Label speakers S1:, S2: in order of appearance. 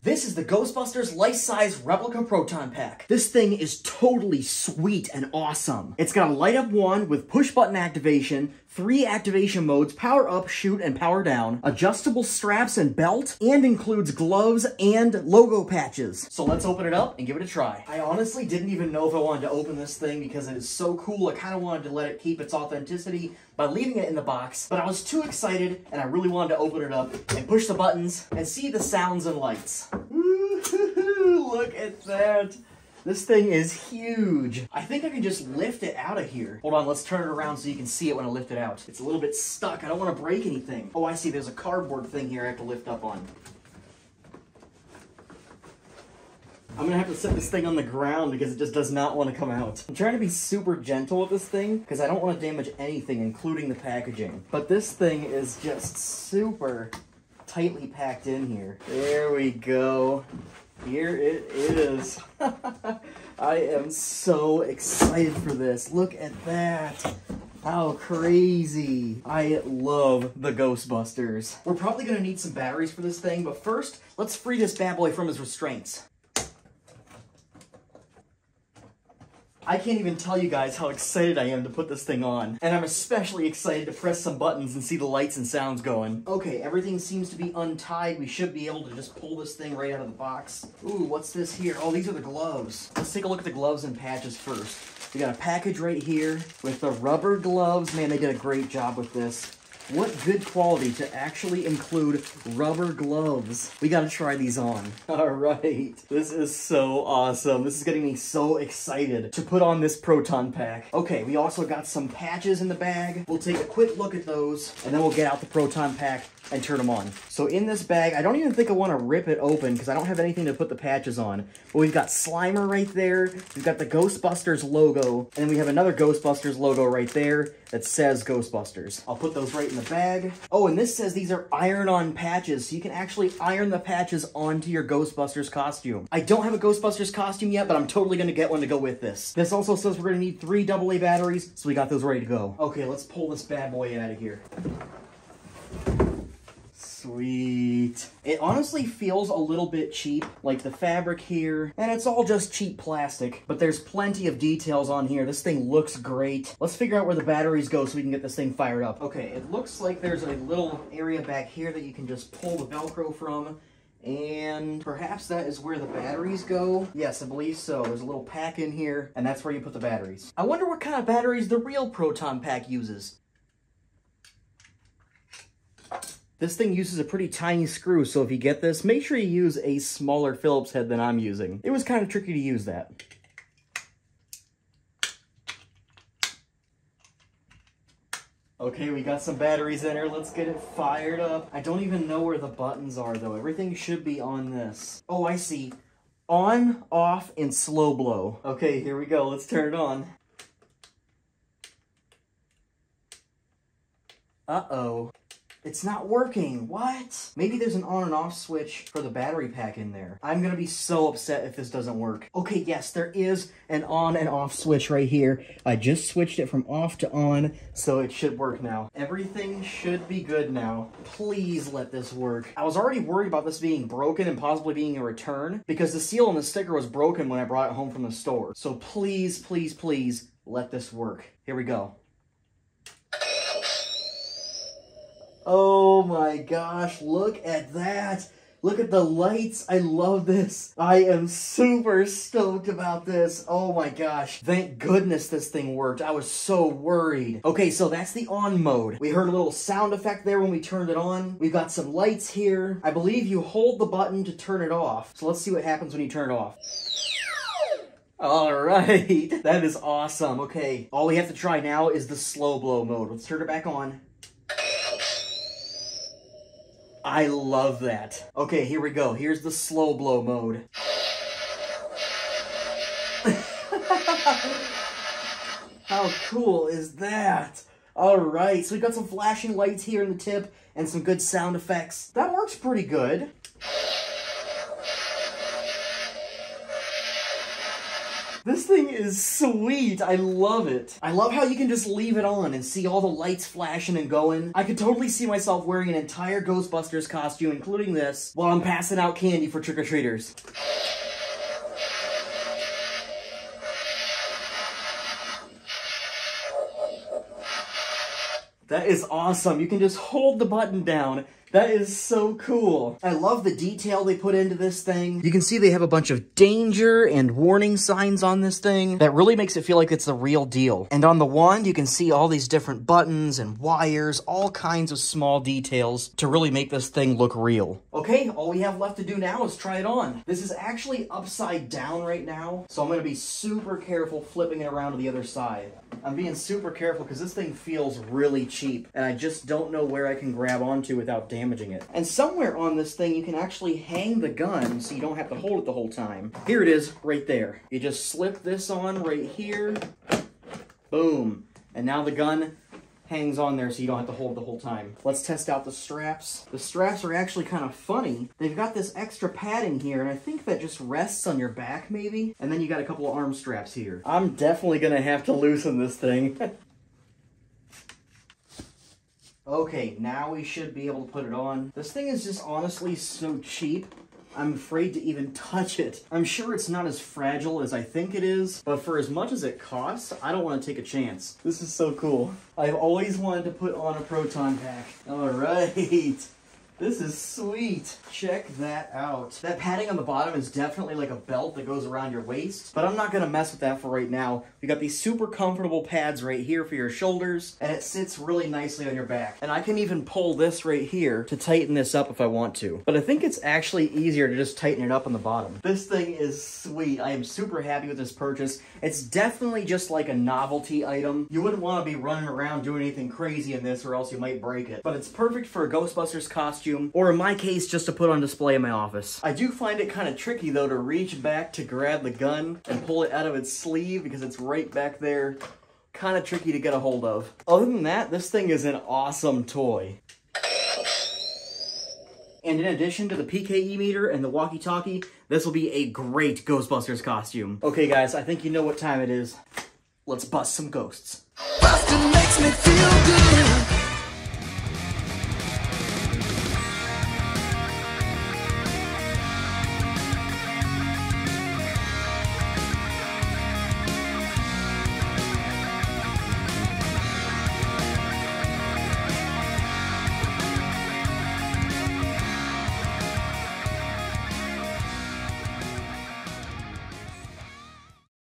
S1: This is the Ghostbusters life-size replica proton pack. This thing is totally sweet and awesome. It's got a light-up wand with push-button activation, 3 activation modes, power up, shoot, and power down, adjustable straps and belt, and includes gloves and logo patches. So let's open it up and give it a try. I honestly didn't even know if I wanted to open this thing because it is so cool. I kind of wanted to let it keep its authenticity by leaving it in the box, but I was too excited and I really wanted to open it up and push the buttons and see the sounds and lights. Look at that. This thing is huge. I think I can just lift it out of here. Hold on, let's turn it around so you can see it when I lift it out. It's a little bit stuck. I don't want to break anything. Oh, I see. There's a cardboard thing here I have to lift up on. I'm gonna have to set this thing on the ground because it just does not want to come out. I'm trying to be super gentle with this thing because I don't want to damage anything, including the packaging. But this thing is just super tightly packed in here. There we go. Here it is. I am so excited for this. Look at that. How crazy. I love the Ghostbusters. We're probably gonna need some batteries for this thing, but first, let's free this bad boy from his restraints. I can't even tell you guys how excited I am to put this thing on. And I'm especially excited to press some buttons and see the lights and sounds going. Okay, everything seems to be untied. We should be able to just pull this thing right out of the box. Ooh, what's this here? Oh, these are the gloves. Let's take a look at the gloves and patches first. We got a package right here with the rubber gloves. Man, they did a great job with this. What good quality to actually include rubber gloves. We gotta try these on. All right. This is so awesome. This is getting me so excited to put on this proton pack. Okay, we also got some patches in the bag. We'll take a quick look at those, and then we'll get out the proton pack and turn them on. So in this bag, I don't even think I want to rip it open because I don't have anything to put the patches on. But we've got Slimer right there. We've got the Ghostbusters logo. And then we have another Ghostbusters logo right there that says Ghostbusters. I'll put those right in the bag. Oh, and this says these are iron-on patches. So you can actually iron the patches onto your Ghostbusters costume. I don't have a Ghostbusters costume yet, but I'm totally going to get one to go with this. This also says we're going to need 3 AA batteries. So we got those ready to go. Okay, let's pull this bad boy out of here. Sweet. It honestly feels a little bit cheap, like the fabric here, and it's all just cheap plastic, but there's plenty of details on here. This thing looks great. Let's figure out where the batteries go so we can get this thing fired up. Okay, it looks like there's a little area back here that you can just pull the Velcro from, and perhaps that is where the batteries go. Yes, I believe so. There's a little pack in here, and that's where you put the batteries. I wonder what kind of batteries the real proton pack uses. This thing uses a pretty tiny screw, so if you get this, make sure you use a smaller Phillips head than I'm using. It was kind of tricky to use that. Okay, we got some batteries in here. Let's get it fired up. I don't even know where the buttons are, though. Everything should be on this. Oh, I see. On, off, and slow blow. Okay, here we go. Let's turn it on. Uh-oh. It's not working. What? Maybe there's an on and off switch for the battery pack in there. I'm gonna be so upset if this doesn't work. Okay, yes, there is an on and off switch right here. I just switched it from off to on, so it should work now. Everything should be good now. Please let this work. I was already worried about this being broken and possibly being a return because the seal on the sticker was broken when I brought it home from the store. So please, please, please let this work. Here we go. Oh my gosh, look at that. Look at the lights. I love this. I am super stoked about this. Oh my gosh. Thank goodness this thing worked. I was so worried. Okay, so that's the on mode. We heard a little sound effect there when we turned it on. We've got some lights here. I believe you hold the button to turn it off. So let's see what happens when you turn it off. All right. That is awesome. Okay, all we have to try now is the slow blow mode. Let's turn it back on. I love that. Okay, here we go. Here's the slow blow mode. How cool is that? All right, so we've got some flashing lights here in the tip and some good sound effects. That works pretty good. This thing is sweet. I love it. I love how you can just leave it on and see all the lights flashing and going. I could totally see myself wearing an entire Ghostbusters costume, including this, while I'm passing out candy for trick-or-treaters. That is awesome. You can just hold the button down. That is so cool. I love the detail they put into this thing. You can see they have a bunch of danger and warning signs on this thing. That really makes it feel like it's the real deal. And on the wand, you can see all these different buttons and wires, all kinds of small details to really make this thing look real. Okay, all we have left to do now is try it on. This is actually upside down right now, so I'm gonna be super careful flipping it around to the other side. I'm being super careful because this thing feels really cheap, and I just don't know where I can grab onto without damaging it. And somewhere on this thing, you can actually hang the gun so you don't have to hold it the whole time. Here it is, right there. You just slip this on right here. Boom. And now the gun hangs on there so you don't have to hold it the whole time. Let's test out the straps. The straps are actually kind of funny. They've got this extra padding here, and I think that just rests on your back, maybe? And then you got a couple of arm straps here. I'm definitely gonna have to loosen this thing. Okay, now we should be able to put it on. This thing is just honestly so cheap. I'm afraid to even touch it. I'm sure it's not as fragile as I think it is, but for as much as it costs, I don't want to take a chance. This is so cool. I've always wanted to put on a Proton pack. All right. This is sweet. Check that out. That padding on the bottom is definitely like a belt that goes around your waist, but I'm not gonna mess with that for right now. We got these super comfortable pads right here for your shoulders, and it sits really nicely on your back. And I can even pull this right here to tighten this up if I want to. But I think it's actually easier to just tighten it up on the bottom. This thing is sweet. I am super happy with this purchase. It's definitely just like a novelty item. You wouldn't want to be running around doing anything crazy in this or else you might break it. But it's perfect for a Ghostbusters costume, or in my case, just to put on display in my office. I do find it kind of tricky though to reach back to grab the gun and pull it out of its sleeve because it's right back there. Kind of tricky to get a hold of. Other than that, this thing is an awesome toy. And in addition to the PKE meter and the walkie-talkie, this will be a great Ghostbusters costume. Okay guys, I think you know what time it is. Let's bust some ghosts. Bustin' makes me feel